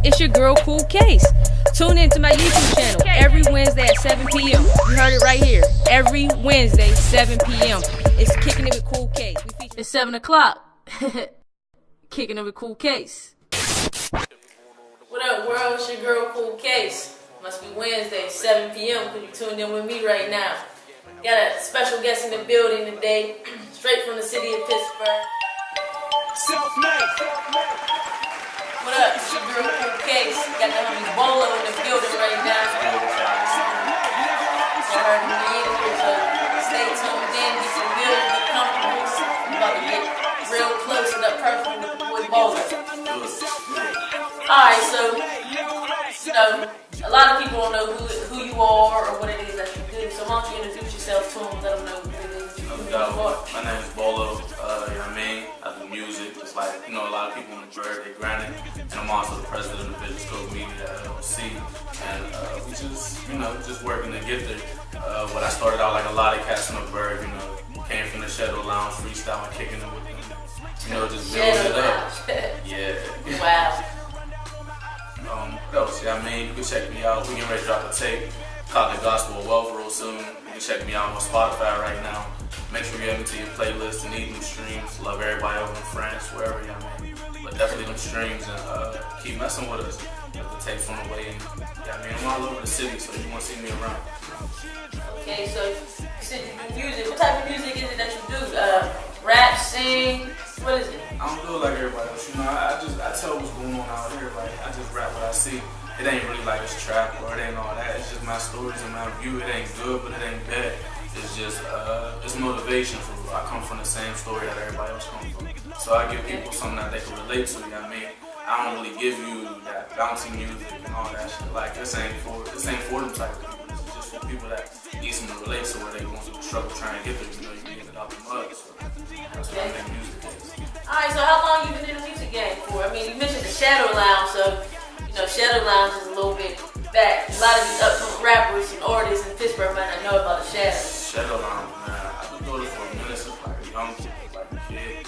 It's your girl, Kool Kase. Tune into my YouTube channel every Wednesday at 7 p.m. You heard it right here. Every Wednesday, 7 p.m. It's Kicking It with Kool Kase. It's 7 o'clock. Kicking It with Kool Kase. What up, world? It's your girl, Kool Kase. Must be Wednesday, 7 p.m. because you tuned in with me right now. Got a special guest in the building today, straight from the city of Pittsburgh. Self-made. What up? It's your girl, Kool Kase. Got the homie BOLO in the building right now. You heard me in here, so stay tuned in, get some good, get comfortable. I'm about to get real close and up perfect with BOLO. Alright, so, you know, a lot of people don't know who you are or what it is that you do, so why don't you introduce yourself to them, let them know who it is you are. My name is BOLO, you know what I mean? I do music, just like, you know, a lot of people in the bird, they granted, and I'm also the president of Business Code Media LLC, and we just, you know, just working to get there. When I started out like a lot of cats in the bird, you know, came from the Shadow Lounge, freestyle and kicking it with them, you know, just building it up. Yeah. Wow. What else? Yeah, I mean, you can check me out. We getting ready to drop a tape called The Gospel of Wealth real soon. You can check me out on Spotify right now. Make sure you add me to your playlist and need them streams. Love everybody over in France, wherever you mean. But definitely them streams and keep messing with us. The tape's on the way. Yeah, I mean, I'm all over the city, so you want to see me around. Okay, so you said you do music. What type of music is it that you do? Rap, sing? What is it? I don't do it like everybody else. You know, I tell what's going on out here. Like, I just rap what I see. It ain't really like it's trap or it ain't all that. It's just my stories and my view. It ain't good, but it ain't bad. It's just, it's motivation for real. I come from the same story that everybody else comes from. So I give people something that they can relate to, you know what I mean? I don't really give you that bouncy music and all that shit. Like, this ain't for them type of people. This is just for people that need something to relate to where they going through the struggle trying to get there. You know, you can get it out the mud. So that's what I think music is. Alright, so how long you been in the music game for? I mean, you mentioned the Shadow Lounge, so, you know, Shadow Lounge is a little bit back. A lot of these upcoming rappers and artists in Pittsburgh might not know about the Shadow. Shadow Lounge, man, I've been doing it for a minute since like a young kid, like a kid.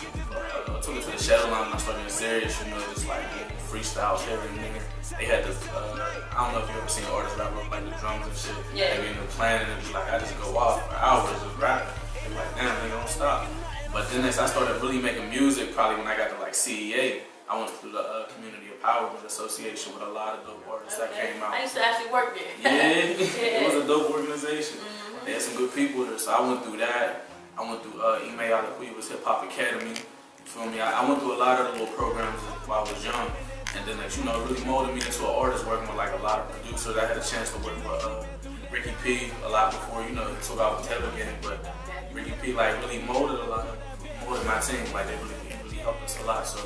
I took it to the Shadow Lounge and I started getting serious, you know, just like freestyles here and there. They had this, I don't know if you ever seen artists rap with like the drums and shit. Yeah. They be in the plan and it be like, I just go off for hours just rapping. They be like, damn, they don't stop. But then I started really making music probably when I got to like CEA. I went through the Community Empowerment Association with a lot of dope artists that came out. I used to actually work there. Yeah, it was a dope organization. They had some good people there, so I went through that. I went through Ime Alaquiva's Hip Hop Academy. You feel me? I went through a lot of the little programs while I was young. And then, you know, it really molded me into an artist working with like a lot of producers. I had a chance to work with Ricky P a lot before, you know, he took out the Taylor game. But Ricky P like really molded my team. Like they really helped us a lot. So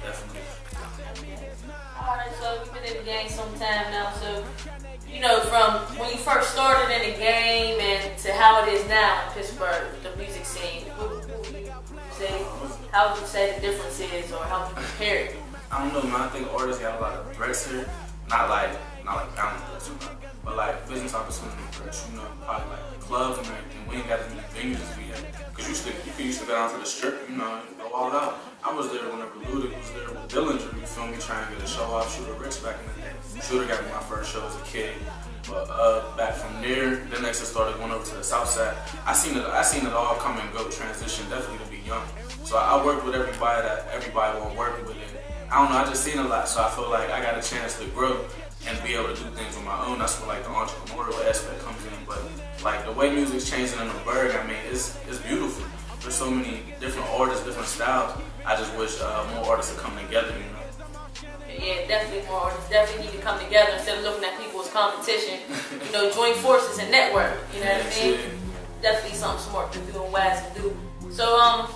definitely. Alright, so you've been in the game some time now. So, you know, from when you first started in the game and to how it is now in Pittsburgh, the music scene, what would you say? How would you say the difference is, or how would you compare it? I don't know, man. I think artists got a lot of threats here. Not like family threats, but like business opportunity threats. You know, probably like clubs and everything. We ain't got as many venues as we had. Cause you used to go down to the strip, you know, and go all out. I was there whenever Ludic was there with Dillinger. You feel me? Trying to get a show off Shooter Rich back in the day. Shooter got me my first show as a kid. But back from there, then next I started going over to the South Side. I seen it all come and go, transition definitely to be young. So I worked with everybody that everybody won't work with it. I don't know, I just seen a lot, so I feel like I got a chance to grow and be able to do things on my own. That's where like the entrepreneurial aspect comes in. But like the way music's changing in the Berg, I mean, it's beautiful. There's so many different artists, different styles. I just wish more artists would come together, you know. Yeah, definitely more artists definitely need to come together instead of looking at people as competition. You know, join forces and network. You know what I mean? Definitely something smart to do and wise to do. So,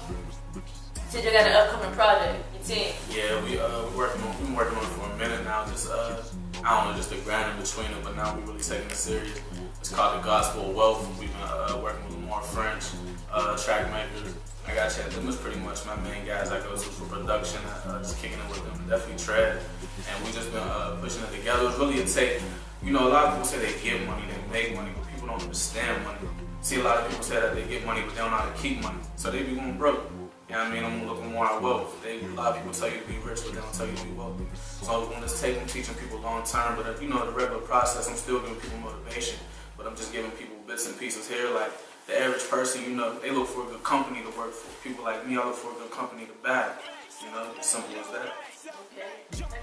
since you got an upcoming project, your team. Yeah, we've been working on it for a minute now. Just I don't know, just the grind in between it, but now we're really taking it serious. It's called The Gospel of Wealth. We've been working with more French track makers. I got you. Them is pretty much my main guys I go to for production. Just kicking it with them, definitely Tread. And we just been pushing it together. It's really a take. You know, a lot of people say they get money, they make money, but people don't understand money. See, a lot of people say that they get money, but they don't know how to keep money. So they be going broke. You know what I mean? I'm looking more at wealth. A lot of people tell you to be rich, but they don't tell you to be wealthy. So when it's taking, teaching people long term, but you know, the regular process, I'm still giving people motivation, but I'm just giving people bits and pieces here. Like the average person, you know, they look for a good company to work for. People like me, I look for a good company to back. You know, as simple as that. Okay.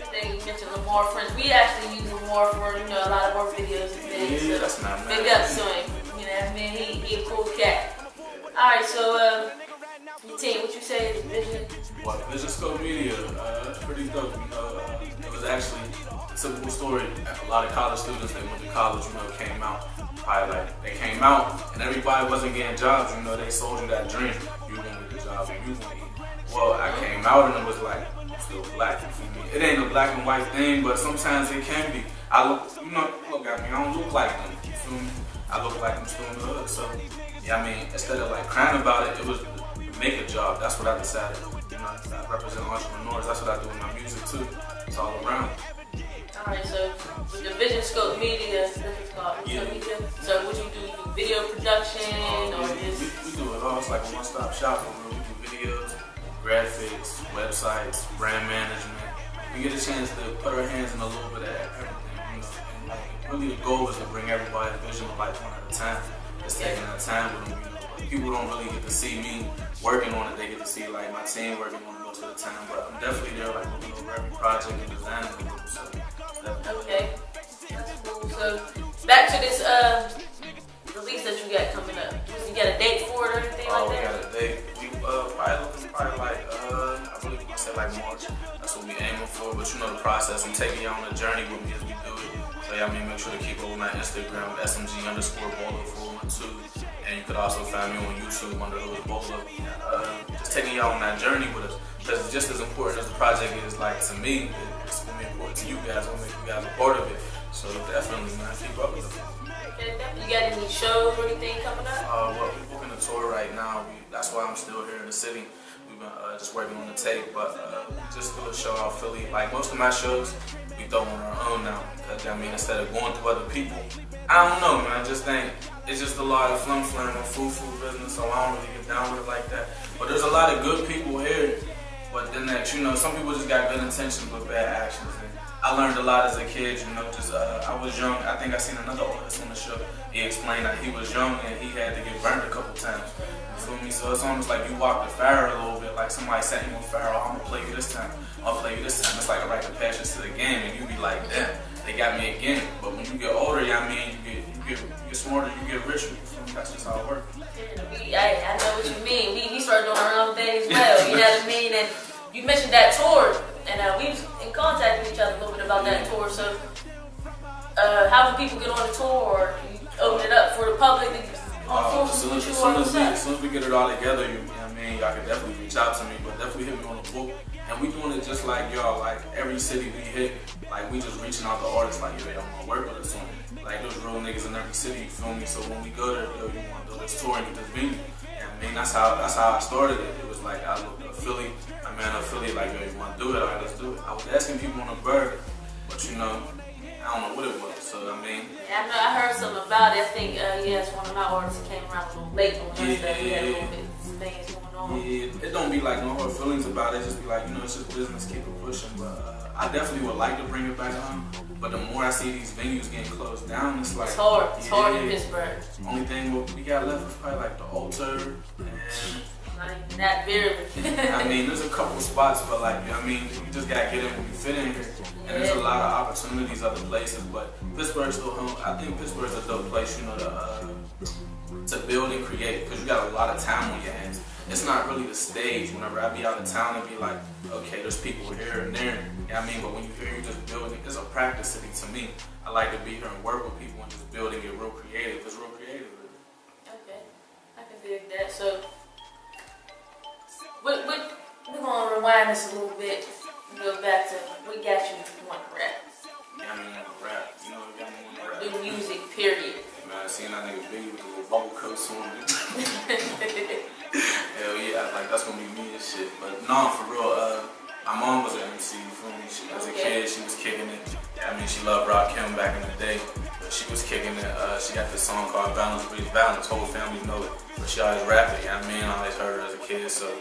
Everything you mentioned Lamar friends. We actually use Lamar for, you know, a lot of our videos and things. Yeah, so that's not bad. Big ups to him. You know what I mean? He a cool cat. Alright, so your team, what you say is vision? What, Vision Scope Media, it's pretty dope, you know, it was actually a typical story. A lot of college students, they went to college, you know, came out, probably like, they came out and everybody wasn't getting jobs, you know, they sold you that dream, you gonna get a job and you gonna eat. Well, I came out and it was like, I'm still black, you feel me? It ain't a black and white thing, but sometimes it can be. I look, you know, look at me, I don't look like them, you feel me? I look like I'm still in the hood, so, yeah, I mean, instead of like crying about it, it was make a job. That's what I decided. You know, I represent entrepreneurs. That's what I do in my music too. It's all around. Alright, so with the Vision Scope Media, that's what it's called. Yeah. So what you do video production or just? We do it all. It's like a one-stop shop. We do videos, graphics, websites, brand management. We get a chance to put our hands in a little bit of everything. You know, and like really the goal is to bring everybody's vision to life one at a time. It's taking that time with them. You know, people don't really get to see me working on it. They get to see like my team working on it most of the time. But I'm definitely there, like looking over every project and designing it. So, okay, that's cool. So back to this release that you got coming up. You got a date for it or anything like that? We got a date. We probably like I really want to say like March. That's what we aiming for. But you know the process. I'm taking you on a journey with me as we do it. So y'all make sure to keep over my Instagram SMG_BOLO412. And you could also find me on YouTube under BOLO. Just taking y'all on that journey with us. Because it's just as important as the project is like to me, it's going to be important to you guys. I'll make you guys a part of it. So definitely, man, keep up with it. Okay, definitely. You got any shows or anything coming up? Well, we're booking a tour right now. That's why I'm still here in the city. We've been just working on the tape, but just do a show out Philly. Like most of my shows, we throw on our own now. Because I mean, instead of going through other people, I don't know, man. I just think it's just a lot of flam and food business, so I don't really get down with it like that. But there's a lot of good people here. But then that, you know, some people just got good intentions but bad actions. And I learned a lot as a kid, you know, just I was young. I think I seen another artist on the show. He explained that he was young and he had to get burned a couple times. You feel me? So it's almost like you walk the fire a little bit, like somebody set you on fire. Oh, I'm gonna play you this time. I'll play you this time. It's like a rite of passage to the game, and you be like, damn, they got me again. But when you get older, I mean, you get smarter, you get richer. You feel me? That's just how it works. I know what you mean. We started doing our own thing as well. You know what I mean? And you mentioned that tour, and we was in contact with each other a little bit about that tour. So, how do people get on the tour? Or you open it up for the public? As soon as we get it all together, you know what I mean, y'all can definitely reach out to me, but definitely hit me on the book. And we doing it just like y'all, like every city we hit, like we just reaching out to artists like, yo, they don't want to work with us on it. Like there's real niggas in every city, you feel me? So when we go there, yo, you want to do this tour and get this venue. And I mean, that's how I started it. It was like, I looked at Philly, I met a Philly, like, yo, you want to do it? All right, let's do it. I was asking people on the bird, but you know, I don't know what it was, so I mean. Yeah, I know, I heard something about it. I think, yes, one of my artists came around a little late on us. Yeah. We had a little bit of things going on. Yeah, it don't be like no hard feelings about it. It just be like, you know, it's just business, keep it pushing. But I definitely would like to bring it back on. But the more I see these venues getting closed down, it's like. It's hard. It's hard in Pittsburgh. Only thing we got left is probably like the Altar and. Not very. I mean, there's a couple spots, but like, I mean, you just gotta get in when you fit in here. And there's a lot of opportunities other places, but Pittsburgh's still home. I think Pittsburgh's a dope place, you know, to build and create, because you got a lot of time on your hands. It's not really the stage. Whenever I be out of town and be like, okay, there's people here and there. You know what I mean? But when you hear you just building, it's a practice city to me. I like to be here and work with people and just build and get real creative. It's real creative. Okay, I can dig that. So. We're going to rewind this a little bit and go back to we got you one rap. Yeah, I mean, rap. You know, got me one rap. Do music, period. Man, I seen that nigga Biggie with the little bubble coats on. Hell yeah, like that's gonna be me and shit. But no, for real, my mom was an MC, you feel me? As a kid, she was kicking it. Yeah, I mean, she loved Rakim back in the day. But she was kicking it. She got this song called Balance Breeds Balance. Whole family know it. But she always rap it, you know what I mean? I always heard her as a kid, so.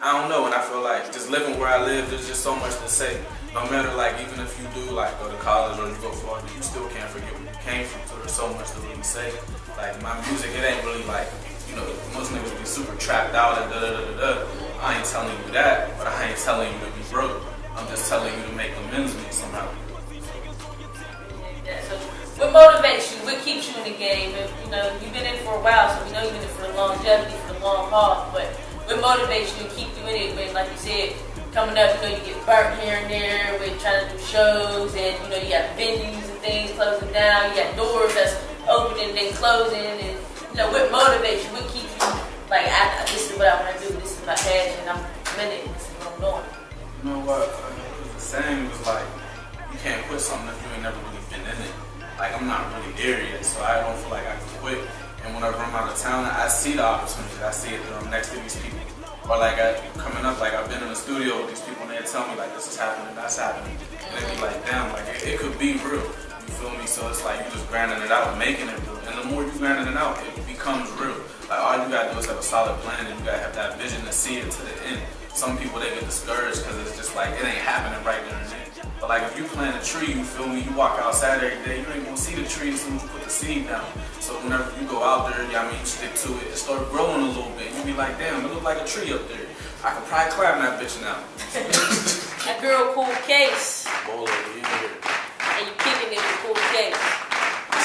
I don't know, and I feel like just living where I live, there's just so much to say. No matter like even if you do like go to college or you go far, you still can't forget where you came from. So there's so much to really say. Like my music, it ain't really like, you know, most niggas be super trapped out and da da da da da. I ain't telling you that, but I ain't telling you to be broke. I'm just telling you to make amends with me somehow. Yeah, so what motivates you? What keeps you in the game? And, you know, you've been in for a while, so we know you've been in for the longevity, for the long haul. But what motivates you to keep you in it? When, like you said, coming up, you know, you get burnt here and there with trying to do shows, and you know, you got venues and things closing down. You got doors that's opening and closing, and you know, what motivates you? What keeps you like, this is what I want to do. This is my passion. I'm committed. This is what I'm doing. You know what? The saying was like, you can't quit something if you ain't never really been in it. Like I'm not really there yet, so I don't feel like I can quit. And whenever I'm out of town, I see the opportunity. I see it that I'm next to these people. Or like coming up, like I've been in the studio with these people and they tell me like this is happening, that's happening. And they be like, damn, like it could be real. You feel me? So it's like you just grinding it out, making it real. And the more you grinding it out, it becomes real. Like all you gotta do is have a solid plan and you gotta have that vision to see it to the end. Some people they get discouraged because it's just like it ain't happening right there and then. But like if you plant a tree, you feel me, you walk outside every day, you ain't gonna see the tree as soon as you put the seed down. So whenever you go out there, I mean you stick to it, it start growing a little bit. You be like, damn, it look like a tree up there. I could probably climb that bitch now. That girl Kool Kase. BOLO, you here. And you kicking it with Kool Kase.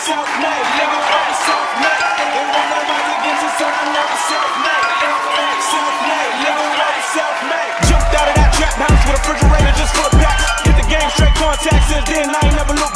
Self-made, living for the self-made. They want nobody to get to something like a self-made. Self-made, living like a self-made. Jumped out of that trap house with a refrigerator just for a pack. Get the game straight contact, since then I ain't never looked